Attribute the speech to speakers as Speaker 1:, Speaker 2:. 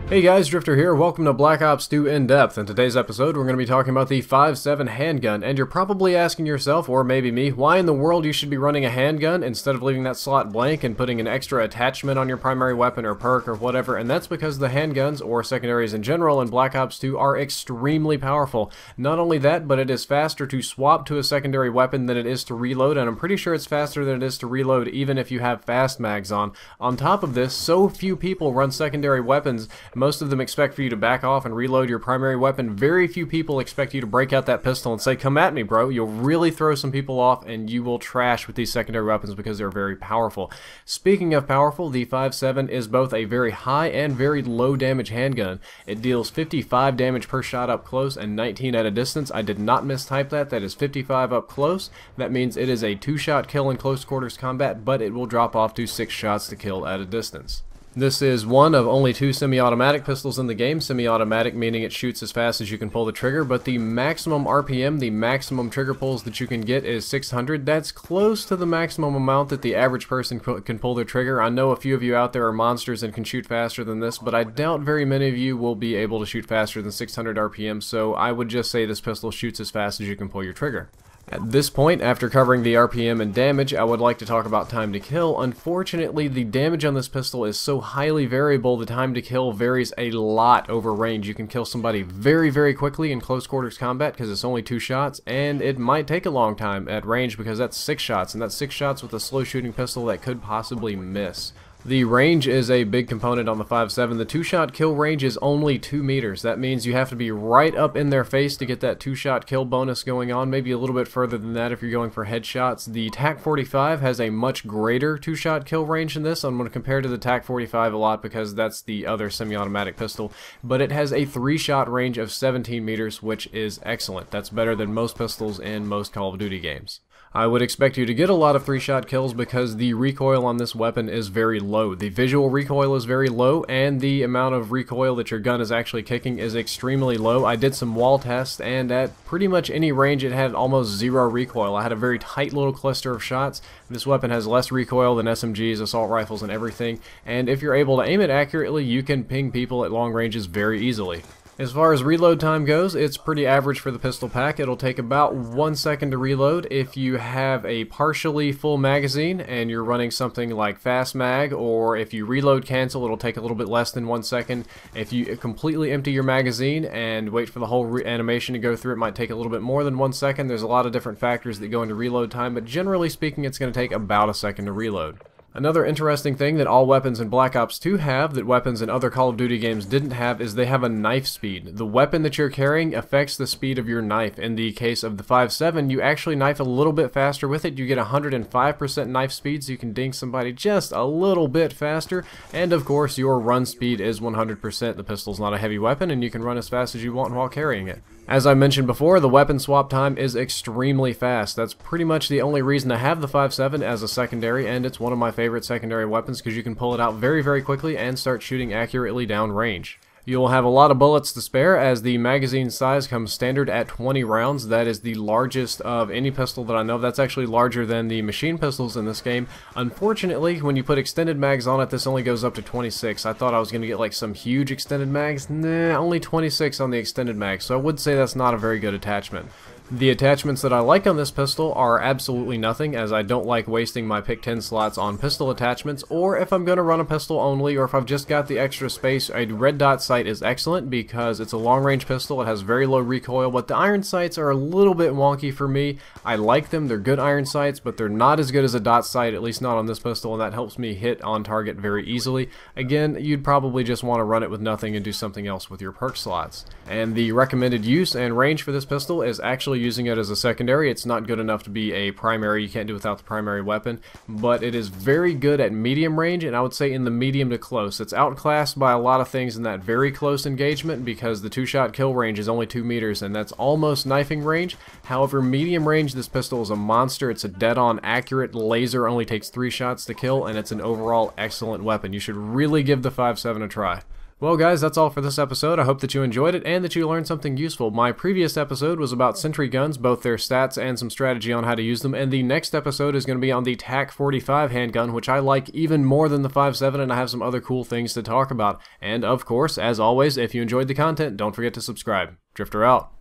Speaker 1: Hey guys, Drifter here. Welcome to Black Ops 2 In-Depth. In today's episode, we're going to be talking about the 5.7 handgun, and you're probably asking yourself, or maybe me, why in the world you should be running a handgun instead of leaving that slot blank and putting an extra attachment on your primary weapon or perk or whatever, and that's because the handguns, or secondaries in general, in Black Ops 2 are extremely powerful. Not only that, but it is faster to swap to a secondary weapon than it is to reload, and I'm pretty sure it's faster than it is to reload even if you have fast mags on. On top of this, so few people run secondary weapons. Most of them expect for you to back off and reload your primary weapon. Very few people expect you to break out that pistol and say, "Come at me, bro." You'll really throw some people off, and you will trash with these secondary weapons because they're very powerful. Speaking of powerful, the 5.7 is both a very high and very low damage handgun. It deals 55 damage per shot up close and 19 at a distance. I did not mistype that. That is 55 up close. That means it is a 2-shot kill in close quarters combat, but it will drop off to 6 shots to kill at a distance. This is one of only 2 semi-automatic pistols in the game. Semi-automatic meaning it shoots as fast as you can pull the trigger, but the maximum RPM, the maximum trigger pulls that you can get is 600. That's close to the maximum amount that the average person can pull their trigger. I know a few of you out there are monsters and can shoot faster than this, but I doubt very many of you will be able to shoot faster than 600 RPM, so I would just say this pistol shoots as fast as you can pull your trigger. At this point, after covering the RPM and damage, I would like to talk about time to kill. Unfortunately, the damage on this pistol is so highly variable, the time to kill varies a lot over range. You can kill somebody very, very quickly in close quarters combat because it's only 2 shots, and it might take a long time at range because that's 6 shots, and that's 6 shots with a slow shooting pistol that could possibly miss. The range is a big component on the 5.7. The 2-shot kill range is only 2 meters. That means you have to be right up in their face to get that 2-shot kill bonus going on, maybe a little bit further than that if you're going for headshots. The TAC-45 has a much greater 2-shot kill range than this. I'm going to compare to the TAC-45 a lot because that's the other semi-automatic pistol, but it has a 3-shot range of 17 meters, which is excellent. That's better than most pistols in most Call of Duty games. I would expect you to get a lot of 3-shot kills because the recoil on this weapon is very low. The visual recoil is very low, and the amount of recoil that your gun is actually kicking is extremely low. I did some wall tests, and at pretty much any range it had almost 0 recoil. I had a very tight little cluster of shots. This weapon has less recoil than SMGs, assault rifles, and everything, and if you're able to aim it accurately, you can ping people at long ranges very easily. As far as reload time goes, it's pretty average for the pistol pack. It'll take about 1 second to reload. If you have a partially full magazine and you're running something like fast mag, or if you reload cancel, it'll take a little bit less than 1 second. If you completely empty your magazine and wait for the whole animation to go through, it might take a little bit more than 1 second. There's a lot of different factors that go into reload time, but generally speaking, it's going to take about 1 second to reload. Another interesting thing that all weapons in Black Ops 2 have that weapons in other Call of Duty games didn't have is they have a knife speed. The weapon that you're carrying affects the speed of your knife. In the case of the 5.7, you actually knife a little bit faster with it. You get 105% knife speed, so you can ding somebody just a little bit faster. And of course, your run speed is 100%. The pistol's not a heavy weapon, and you can run as fast as you want while carrying it. As I mentioned before, the weapon swap time is extremely fast. That's pretty much the only reason to have the 5.7 as a secondary, and it's one of my favorite secondary weapons because you can pull it out very, very quickly and start shooting accurately down range. You'll have a lot of bullets to spare as the magazine size comes standard at 20 rounds. That is the largest of any pistol that I know of. That's actually larger than the machine pistols in this game. Unfortunately, when you put extended mags on it, this only goes up to 26. I thought I was going to get like some huge extended mags. Nah, only 26 on the extended mag, so I would say that's not a very good attachment. The attachments that I like on this pistol are absolutely nothing, as I don't like wasting my pick 10 slots on pistol attachments, or if I'm going to run a pistol only, or if I've just got the extra space, a red dot sight is excellent because it's a long range pistol, it has very low recoil, but the iron sights are a little bit wonky for me. I like them, they're good iron sights, but they're not as good as a dot sight, at least not on this pistol, and that helps me hit on target very easily. Again, you'd probably just want to run it with nothing and do something else with your perk slots. And the recommended use and range for this pistol is actually using it as a secondary. It's not good enough to be a primary. You can't do without the primary weapon, but it is very good at medium range, and I would say in the medium to close. It's outclassed by a lot of things in that very close engagement because the 2-shot kill range is only 2 meters, and that's almost knifing range. However, medium range, this pistol is a monster. It's a dead-on accurate laser, only takes 3 shots to kill, and it's an overall excellent weapon. You should really give the 5.7 a try. Well guys, that's all for this episode. I hope that you enjoyed it and that you learned something useful. My previous episode was about sentry guns, both their stats and some strategy on how to use them, and the next episode is going to be on the TAC 45 handgun, which I like even more than the 5.7, and I have some other cool things to talk about. And of course, as always, if you enjoyed the content, don't forget to subscribe. Drifter out.